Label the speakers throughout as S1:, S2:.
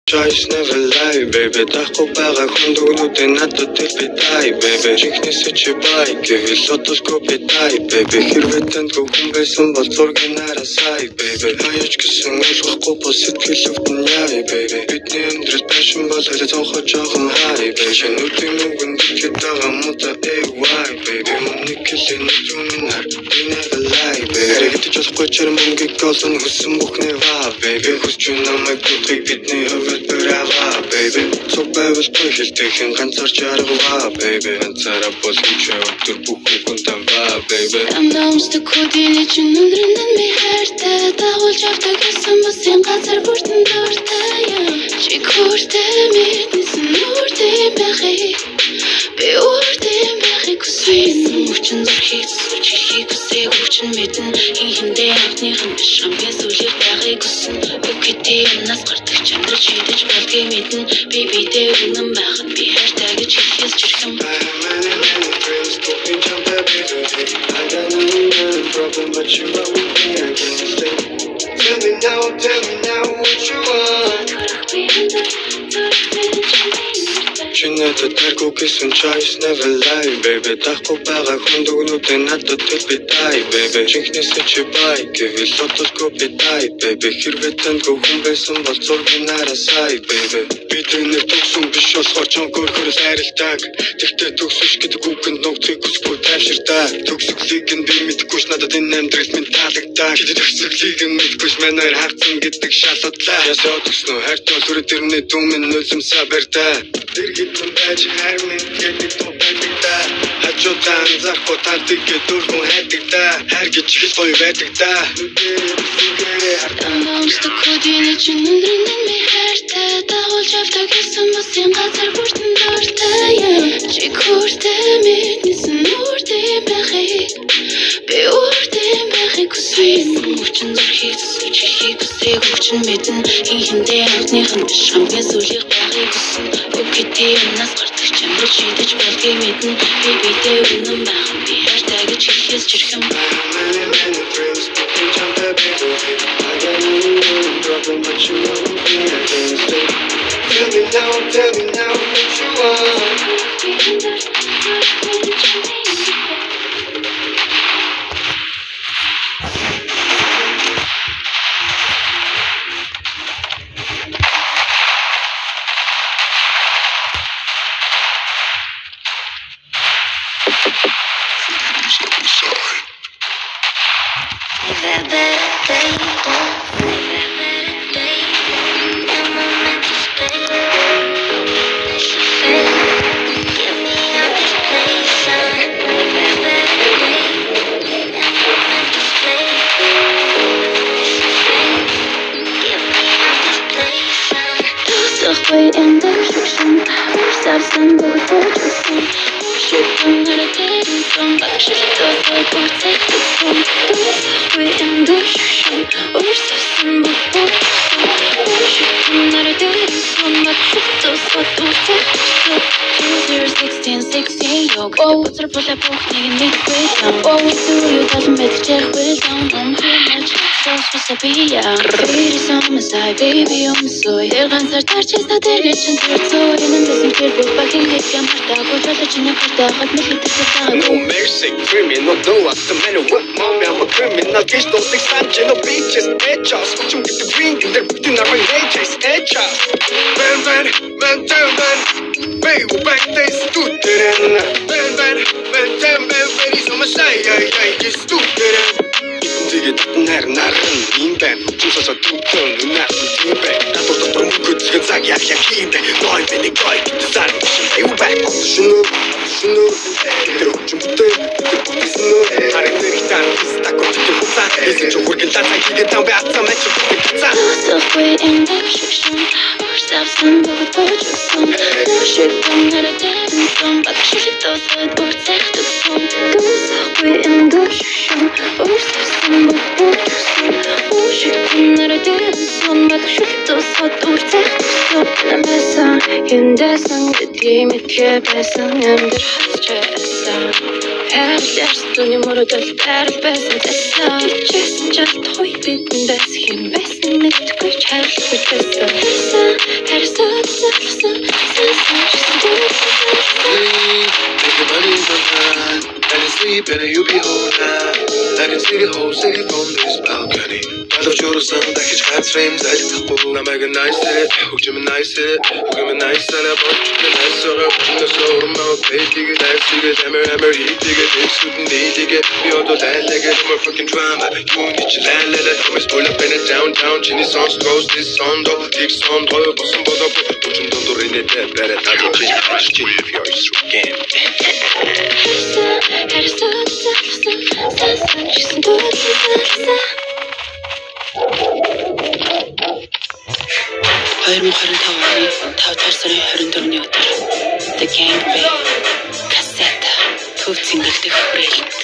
S1: Choice never lie, baby. Dахгүй байгаа хүн дүгнүүдээ надад дэлбэтай, baby. Чихнээс чи бай, гэвэл сотоско бэтай, baby. Хэрвээ танд хүн байсан бол зургийг нарасай, baby. Хаяж гэсэн ойлгохгүй бол сэтгэл өвдөн яа, baby. Бидний амьдрал passion бол хэлээ цонхоо жоохон хай, baby. Шинүүдийн үгэнд ихэд байгаа мута why, baby. Нэг хэлэн нүдүнээр never lie, baby. Гэтэж болохгүй чарам мөнгөийг голсон хүссэн бүхнээ ваа, baby. Хүсч намайг дутгийг бидний Brava, baby. So baby, хэлтэйхэн ганцаарч аргаваа, baby. Ганцаараа бол хэмжээ өдөр бүхэн хүнтэн баа, baby.
S2: Амнамстай кодын чинь өндрөнд ми хайртай дагуулж авдаг гэсэн бүсийн газар бүртэн дуртай чи хүртэй мэдсэн нүртэй байхыг би үртэй байхыг хүссэн хүчин зүрхийг зүрхийг хүсээ хүчин мэдэн хинхэндээ амтныхан биш хамгийн сүлээр байхыг хүссэн үгтэй юмнаас гардаг чанар шийдэж болдгийг мэдэн би бидээ үнэн байх нь би хайртай гэж хэлхээс жирхэм
S1: I got no problem, but you know me, I can't stay. Tell me now what you want. Чинэт тэрхүү гэсэн choice never lie, baby. Дахгүй байгаа хүн дүгнүүдээ надад дэлбэтай, baby. Чихнээс чи бай, гэвэл сотоско бэтай, baby. Хэрвээ танд хүн байсан бол зургийг нарасай, baby. Бидний төгсөн биш болохоор чонкор хөрөс хайрладаг. Тэгтээ төгсөж гэдэг үгэнд ногцыг хүсгүй тайвширдаг. Төгсгөлийг нь би мэдгүйш надад энэ амьдрал минь таалагддаг. Хэд төгсгөлийг нь мэдгүйш манайр хавцсан гэдэг шалуудлаа. Ясаа төгснө хайртай бол өрөө тэрний дүмэн нулимсаа барьдаа. Дэргэд хүн байж хайр минь гэдэг топдаг да. Хажуудан зархгүй тантыг дөрвөн хайдаг да. Хайр гэж хэл гоё байдаг да.
S2: Амнамстай кодын чинь өндрөнд ми хайртай дагуулж авдаг гэсэн бүсийн газар бүртэн дуртай чи хүртэй мэдсэн нүртэй байхыг би үртэй байхыг хүссэн хүчин зүрхийг зүрхийг хүсээ хүчин мэдэн хинхэндээ амтныхан биш хамгийн сүлээр байхыг хүссэн үгтэй юмнаас гардаг чанар шийдэж болдгийг мэдэн би бидээ үнэн байх нь би хайртай гэж хэлхээс жирхэм
S1: But you know me, I can't stay. Tell me now what you want.
S2: Way in the ocean, ourselves and the ocean. Shipping at a table from back, she does like we're taking from. Way in the ocean, ourselves and the ocean. Shipping at a table from back, she does like we're taking from. 16, yo, what's her pull up, nigga, need to break down. Oh, what's the real doesn't make a check with down. I'm too much. Supposed to be young. Baby, some side, baby, I'm so here. Answer touches that they're getting so in and doesn't feel good. But in his young heart, I got a chin of the heart, make it
S1: no mercy, criminal, no after men what mommy, I'm a criminal. Kiss those things, no beaches, edges. What you get the green, they're putting our edges, edges. Man, baby, back days, stood there. Man, very so much, I stood there. Тэгээд наран юм байна. Чусаа түтэн үнэ юм байна. Татвар мөнгө згэн цаг яг юм байна. Ной би нэг гой гэсэн юм байна. Шүнө тэр харин тэрхтэн стакот туцаа. Эсэж хүргэн тацаа хийгээд там бяцсан мэч туцаа.
S2: So way in the ocean, ourselves and the ocean. No shit, I'm not a damn from back. She does like we're taking from. So way in the ocean, ourselves and the ocean. Oh shit, I'm not a damn from back. She does like we're taking from. I'm beside in the sun, the team it kept us on the stress. Just doing more of the better best and just toy bit and that's him best and it's good child with this.
S1: better you be whole now. I can see the whole city from this balcony. Боловч юусан дахиж ганцрын залхахгүй намайг найсээ хөгжим найсээ хөгжим найсаа болчихсон найсаа нөсөрмөө бэлгийг найсыг амир хийдгээ дэвсүдэн дийдгээ би одоо лайлагээ my fucking drama you need to лайлаа хүмүүс pull up in a downtown чиний songs goes this song though deep song дроо босон бодоо бүжин дондор инээд барай тагч чи if you're again оны 5 сарын 24-ний өдөр The Gang Bang кассета төв цэнгэлдэх хүрээлт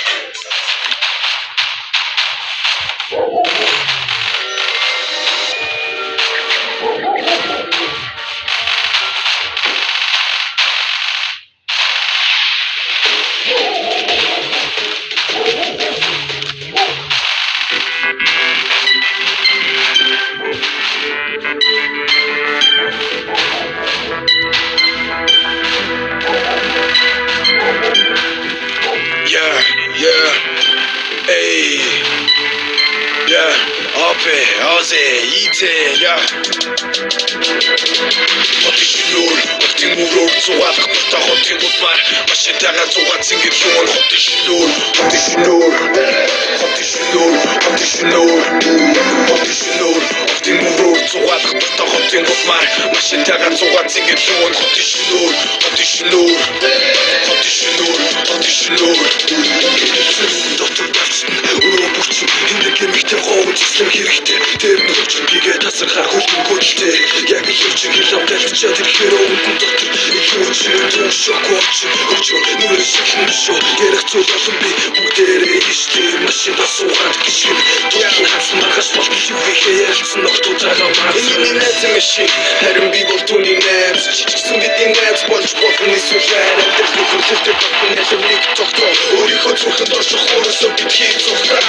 S1: Харин би бол түүний найз чичгсэн бидний найз болж болно эсвэл амтэр бүхэлдээ тохиолдсон нэг тогтоо өөрийнхөө зүрхэнд орших хөрөсөө битгий цогцоо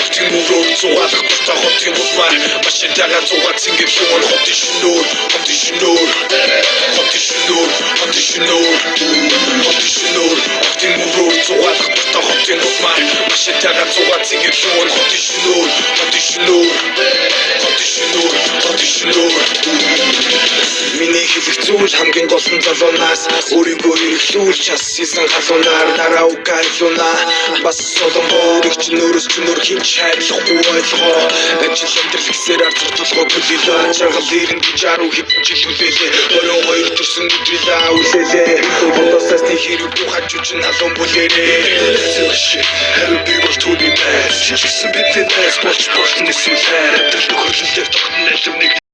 S1: хотын мөрөөр зугаалах бата хотын утмаар машин тагаа зугаат сингэр шуун хотын шинээр хотын мөрөөр зугаалах бата хотын утмаар машин тагаа зугаат сингэр шуун хотын шинээр Миний хэлэх зүйл хамгийн гол нь залуунаас өөрийгөө эрхлүүл час хийсэн халуунаар дараа угаалуна бас солон өөрөч нөрөс чөнөр хинч хайрлахгүй ойлгоо ажил амьдрал гэсээр арц толгой бүлээлээ чанgal ирэн гэж 10 хэдэн жил үлээлээ орон хоёр төрсөн өдрилээ үлээлээ бодосоос тий хэрэггүй хажууч нь халуун бүлээрээ харин би бол түүний найз чичгсэн бидний найз болж болно эсвэл амьдрал нөхөрлөлтөөр тогтнол нэг